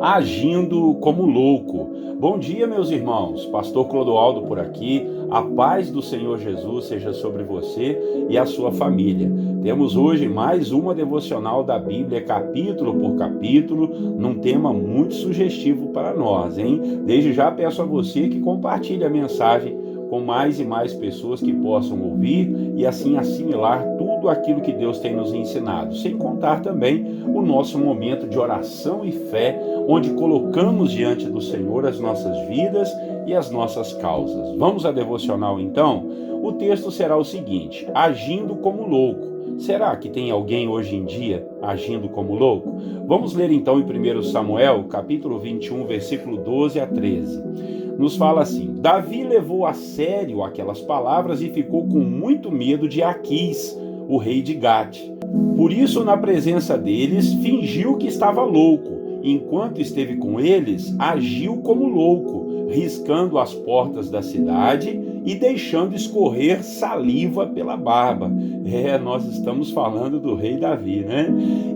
Agindo como louco. Bom dia, meus irmãos. Pastor Clodoaldo por aqui. A paz do Senhor Jesus seja sobre você e a sua família. Temos hoje mais uma devocional da Bíblia, capítulo por capítulo, num tema muito sugestivo para nós, hein? Desde já peço a você que compartilhe a mensagem com mais e mais pessoas que possam ouvir e assim assimilar tudo aquilo que Deus tem nos ensinado, sem contar também o nosso momento de oração e fé, onde colocamos diante do Senhor as nossas vidas e as nossas causas. Vamos à devocional então? O texto será o seguinte: agindo como louco. Será que tem alguém hoje em dia agindo como louco? Vamos ler então em 1 Samuel, capítulo 21, versículo 12 a 13. Nos fala assim: Davi levou a sério aquelas palavras e ficou com muito medo de Aquis, o rei de Gate. Por isso, na presença deles, fingiu que estava louco. Enquanto esteve com eles, agiu como louco, riscando as portas da cidade e deixando escorrer saliva pela barba. Nós estamos falando do rei Davi, né?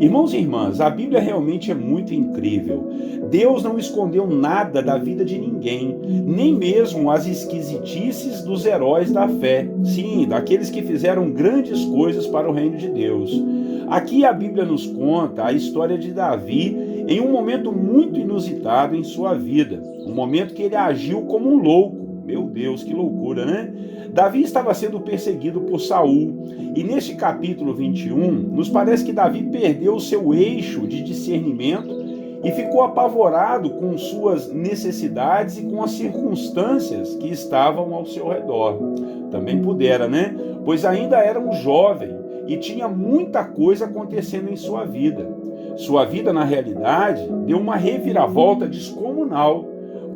Irmãos e irmãs, a Bíblia realmente é muito incrível. Deus não escondeu nada da vida de ninguém, nem mesmo as esquisitices dos heróis da fé. Sim, daqueles que fizeram grandes coisas para o reino de Deus. Aqui a Bíblia nos conta a história de Davi em um momento muito inusitado em sua vida, um momento que ele agiu como um louco. Meu Deus, que loucura, né? Davi estava sendo perseguido por Saul, e neste capítulo 21, nos parece que Davi perdeu o seu eixo de discernimento e ficou apavorado com suas necessidades e com as circunstâncias que estavam ao seu redor. Também pudera, né? Pois ainda era um jovem e tinha muita coisa acontecendo em sua vida. Sua vida, na realidade, deu uma reviravolta descomunal,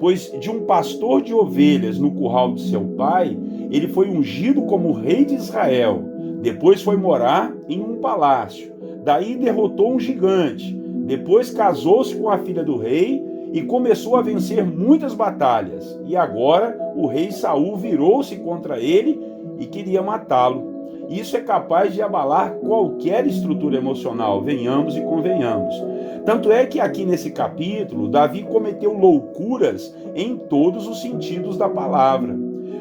pois de um pastor de ovelhas no curral de seu pai, ele foi ungido como rei de Israel. Depois foi morar em um palácio. Daí derrotou um gigante. Depois casou-se com a filha do rei e começou a vencer muitas batalhas. E agora o rei Saul virou-se contra ele e queria matá-lo. Isso é capaz de abalar qualquer estrutura emocional, venhamos e convenhamos. Tanto é que aqui nesse capítulo, Davi cometeu loucuras em todos os sentidos da palavra.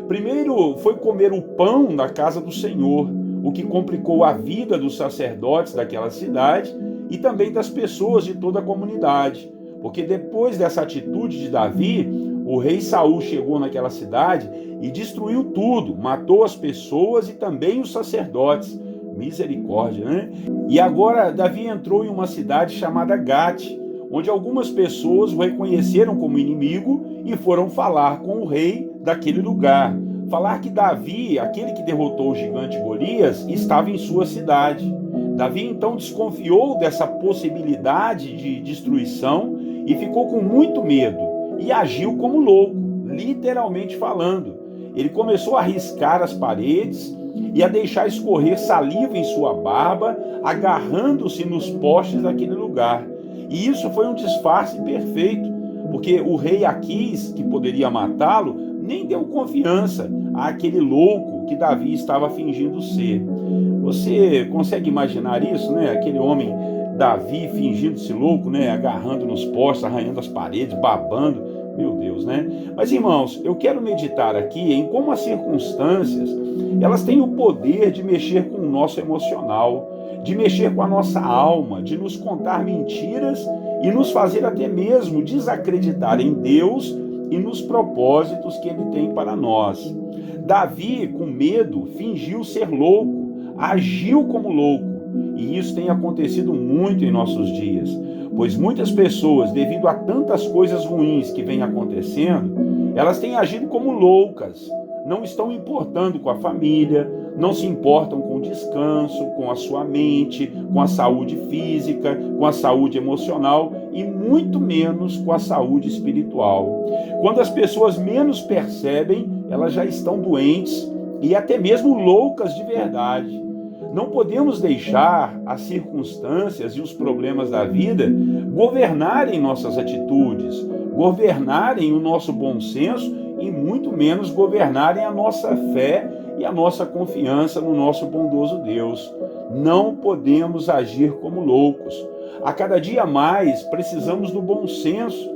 Primeiro foi comer o pão na casa do Senhor, o que complicou a vida dos sacerdotes daquela cidade e também das pessoas de toda a comunidade. Porque depois dessa atitude de Davi, o rei Saul chegou naquela cidade e destruiu tudo, matou as pessoas e também os sacerdotes. Misericórdia, né? E agora Davi entrou em uma cidade chamada Gate, onde algumas pessoas o reconheceram como inimigo e foram falar com o rei daquele lugar. Falar que Davi, aquele que derrotou o gigante Golias, estava em sua cidade. Davi então desconfiou dessa possibilidade de destruição e ficou com muito medo e agiu como louco, literalmente falando. Ele começou a riscar as paredes e a deixar escorrer saliva em sua barba, agarrando-se nos postes daquele lugar. E isso foi um disfarce perfeito, porque o rei Aquis, que poderia matá-lo, nem deu confiança àquele louco que Davi estava fingindo ser. Você consegue imaginar isso, né? Aquele homem, Davi, fingindo-se louco, né? Agarrando nos postes, arranhando as paredes, babando. Meu Deus, né? Mas, irmãos, eu quero meditar aqui em como as circunstâncias, elas têm o poder de mexer com o nosso emocional, de mexer com a nossa alma, de nos contar mentiras e nos fazer até mesmo desacreditar em Deus e nos propósitos que Ele tem para nós. Davi, com medo, fingiu ser louco, agiu como louco. E isso tem acontecido muito em nossos dias, pois muitas pessoas, devido a tantas coisas ruins que vêm acontecendo, elas têm agido como loucas, não estão importando com a família, não se importam com o descanso, com a sua mente, com a saúde física, com a saúde emocional e muito menos com a saúde espiritual. Quando as pessoas menos percebem, elas já estão doentes e até mesmo loucas de verdade. Não podemos deixar as circunstâncias e os problemas da vida governarem nossas atitudes, governarem o nosso bom senso e muito menos governarem a nossa fé e a nossa confiança no nosso bondoso Deus. Não podemos agir como loucos. A cada dia mais precisamos do bom senso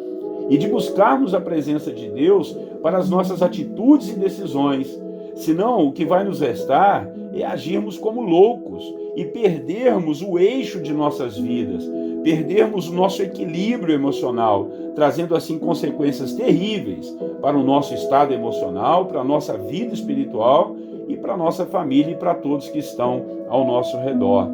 e de buscarmos a presença de Deus para as nossas atitudes e decisões. Senão, o que vai nos restar é agirmos como loucos e perdermos o eixo de nossas vidas, perdermos o nosso equilíbrio emocional, trazendo assim consequências terríveis para o nosso estado emocional, para a nossa vida espiritual e para a nossa família e para todos que estão ao nosso redor.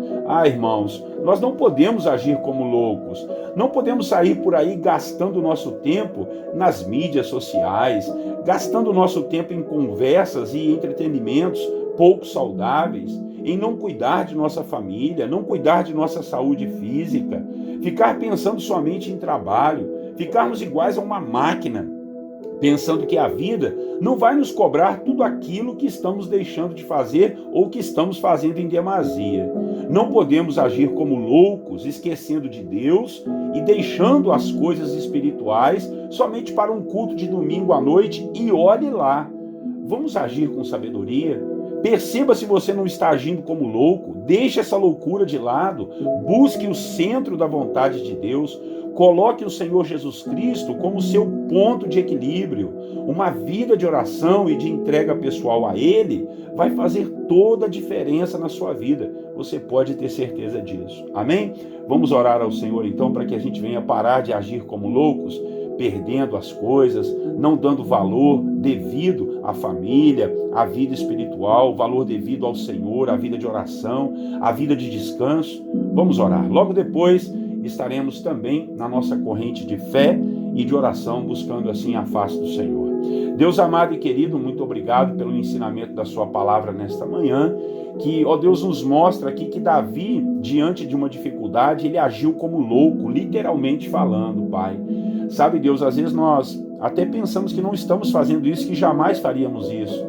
Irmãos, nós não podemos agir como loucos, não podemos sair por aí gastando o nosso tempo nas mídias sociais, gastando o nosso tempo em conversas e entretenimentos pouco saudáveis, em não cuidar de nossa família, não cuidar de nossa saúde física, ficar pensando somente em trabalho, ficarmos iguais a uma máquina, pensando que a vida não vai nos cobrar tudo aquilo que estamos deixando de fazer ou que estamos fazendo em demasia. Não podemos agir como loucos, esquecendo de Deus e deixando as coisas espirituais somente para um culto de domingo à noite e olhe lá. Vamos agir com sabedoria. Perceba se você não está agindo como louco, deixe essa loucura de lado, busque o centro da vontade de Deus, coloque o Senhor Jesus Cristo como seu ponto de equilíbrio. Uma vida de oração e de entrega pessoal a Ele vai fazer toda a diferença na sua vida. Você pode ter certeza disso. Amém? Vamos orar ao Senhor então para que a gente venha parar de agir como loucos, perdendo as coisas, não dando valor devido à família, à vida espiritual, valor devido ao Senhor, à vida de oração, à vida de descanso. Vamos orar. Logo depois estaremos também na nossa corrente de fé e de oração, buscando assim a face do Senhor. Deus amado e querido, muito obrigado pelo ensinamento da sua palavra nesta manhã, que, ó Deus, nos mostra aqui que Davi, diante de uma dificuldade, ele agiu como louco, literalmente falando, Pai. Sabe, Deus, às vezes nós até pensamos que não estamos fazendo isso, que jamais faríamos isso.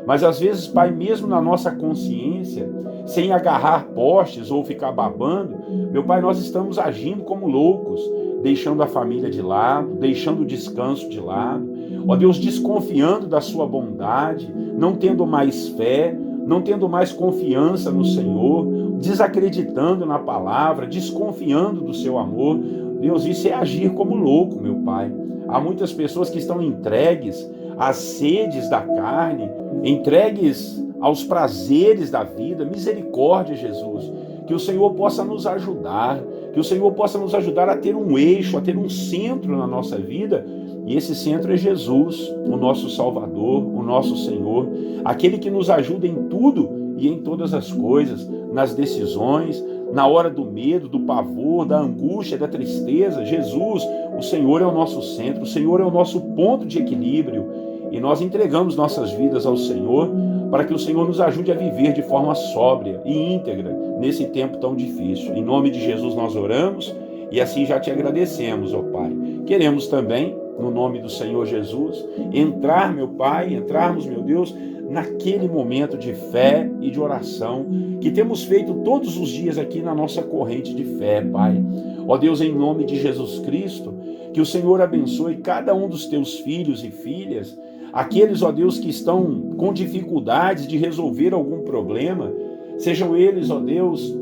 Mas às vezes, Pai, mesmo na nossa consciência, sem agarrar postes ou ficar babando, meu Pai, nós estamos agindo como loucos, deixando a família de lado, deixando o descanso de lado, ó Deus, desconfiando da sua bondade, não tendo mais fé, não tendo mais confiança no Senhor, desacreditando na palavra, desconfiando do seu amor. Deus, isso é agir como louco, meu Pai. Há muitas pessoas que estão entregues às sedes da carne, entregues aos prazeres da vida. Misericórdia, Jesus. Que o Senhor possa nos ajudar, que o Senhor possa nos ajudar a ter um eixo, a ter um centro na nossa vida. E esse centro é Jesus, o nosso Salvador, o nosso Senhor, aquele que nos ajuda em tudo e em todas as coisas, nas decisões, na hora do medo, do pavor, da angústia, da tristeza. Jesus, o Senhor é o nosso centro, o Senhor é o nosso ponto de equilíbrio. E nós entregamos nossas vidas ao Senhor para que o Senhor nos ajude a viver de forma sóbria e íntegra nesse tempo tão difícil. Em nome de Jesus nós oramos e assim já te agradecemos, ó Pai. Queremos também, no nome do Senhor Jesus, entrarmos, meu Deus, naquele momento de fé e de oração que temos feito todos os dias aqui na nossa corrente de fé, Pai. Ó Deus, em nome de Jesus Cristo, que o Senhor abençoe cada um dos teus filhos e filhas, aqueles, ó Deus, que estão com dificuldades de resolver algum problema, sejam eles, ó Deus,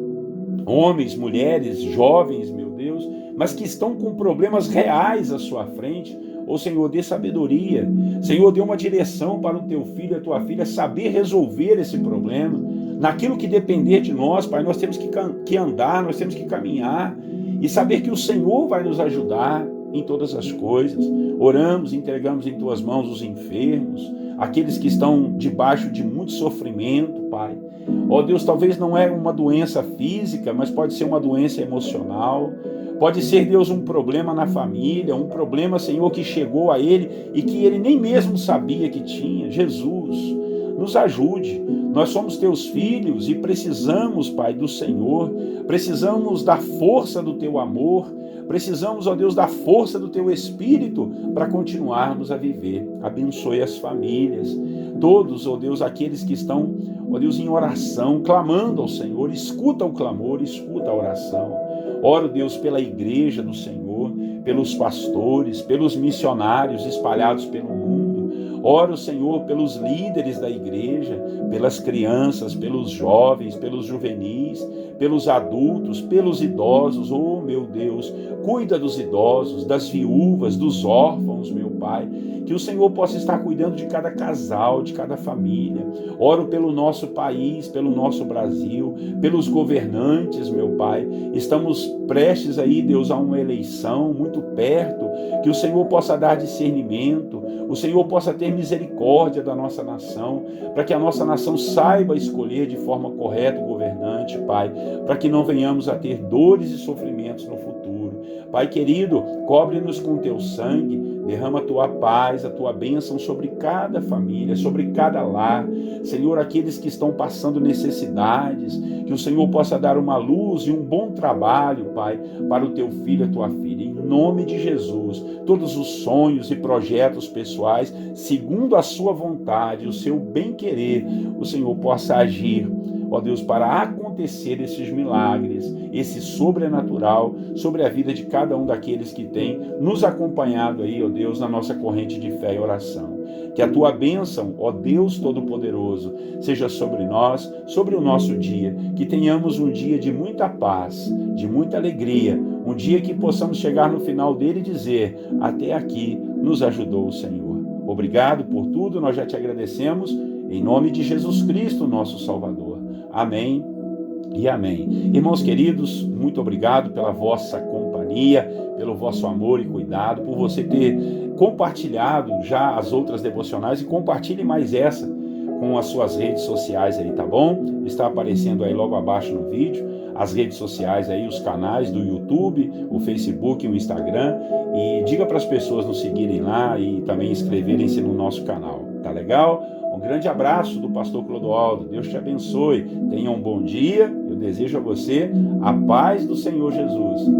homens, mulheres, jovens, meu Deus, mas que estão com problemas reais à sua frente. Ô Senhor, dê sabedoria. Senhor, dê uma direção para o teu filho e a tua filha saber resolver esse problema. Naquilo que depender de nós, Pai, nós temos que andar, nós temos que caminhar e saber que o Senhor vai nos ajudar em todas as coisas. Oramos, entregamos em tuas mãos os enfermos, aqueles que estão debaixo de muito sofrimento, Pai. Ó Deus, talvez não é uma doença física, mas pode ser uma doença emocional. Pode ser, Deus, um problema na família, um problema, Senhor, que chegou a ele e que ele nem mesmo sabia que tinha. Jesus, nos ajude. Nós somos teus filhos e precisamos, Pai, do Senhor. Precisamos da força do teu amor. Precisamos, ó Deus, da força do teu Espírito para continuarmos a viver. Abençoe as famílias. Todos, ó Deus, aqueles que estão, ó Deus, em oração, clamando ao Senhor. Escuta o clamor, escuta a oração. Oro, Deus, pela igreja do Senhor, pelos pastores, pelos missionários espalhados pelo mundo. Oro, Senhor, pelos líderes da igreja, pelas crianças, pelos jovens, pelos juvenis, pelos adultos, pelos idosos. Oh, meu Deus, cuida dos idosos, das viúvas, dos órfãos, meu Pai. Que o Senhor possa estar cuidando de cada casal, de cada família. Oro pelo nosso país, pelo nosso Brasil, pelos governantes, meu Pai. Estamos prestes aí, Deus, a uma eleição muito perto. Que o Senhor possa dar discernimento, o Senhor possa ter misericórdia da nossa nação, para que a nossa nação saiba escolher de forma correta o governante, Pai, para que não venhamos a ter dores e sofrimentos no futuro. Pai querido, cobre-nos com teu sangue, derrama a tua paz, a tua bênção sobre cada família, sobre cada lar. Senhor, aqueles que estão passando necessidades, que o Senhor possa dar uma luz e um bom trabalho, Pai, para o teu filho e a tua filha. Em nome de Jesus, todos os sonhos e projetos pessoais, segundo a sua vontade, o seu bem-querer, o Senhor possa agir, ó Deus, para acontecer esses milagres, esse sobrenatural sobre a vida de cada um daqueles que tem nos acompanhado aí, ó Deus, na nossa corrente de fé e oração. Que a tua bênção, ó Deus Todo-Poderoso, seja sobre nós, sobre o nosso dia, que tenhamos um dia de muita paz, de muita alegria, um dia que possamos chegar no final dele e dizer: até aqui nos ajudou o Senhor. Obrigado por tudo, nós já te agradecemos, em nome de Jesus Cristo, nosso Salvador. Amém e amém. Irmãos queridos, muito obrigado pela vossa companhia, pelo vosso amor e cuidado, por você ter compartilhado já as outras devocionais e compartilhe mais essa com as suas redes sociais aí, tá bom? Está aparecendo aí logo abaixo no vídeo, as redes sociais aí, os canais do YouTube, o Facebook e o Instagram, e diga para as pessoas nos seguirem lá e também inscreverem-se no nosso canal, tá legal? Um grande abraço do pastor Clodoaldo, Deus te abençoe, tenha um bom dia, eu desejo a você a paz do Senhor Jesus.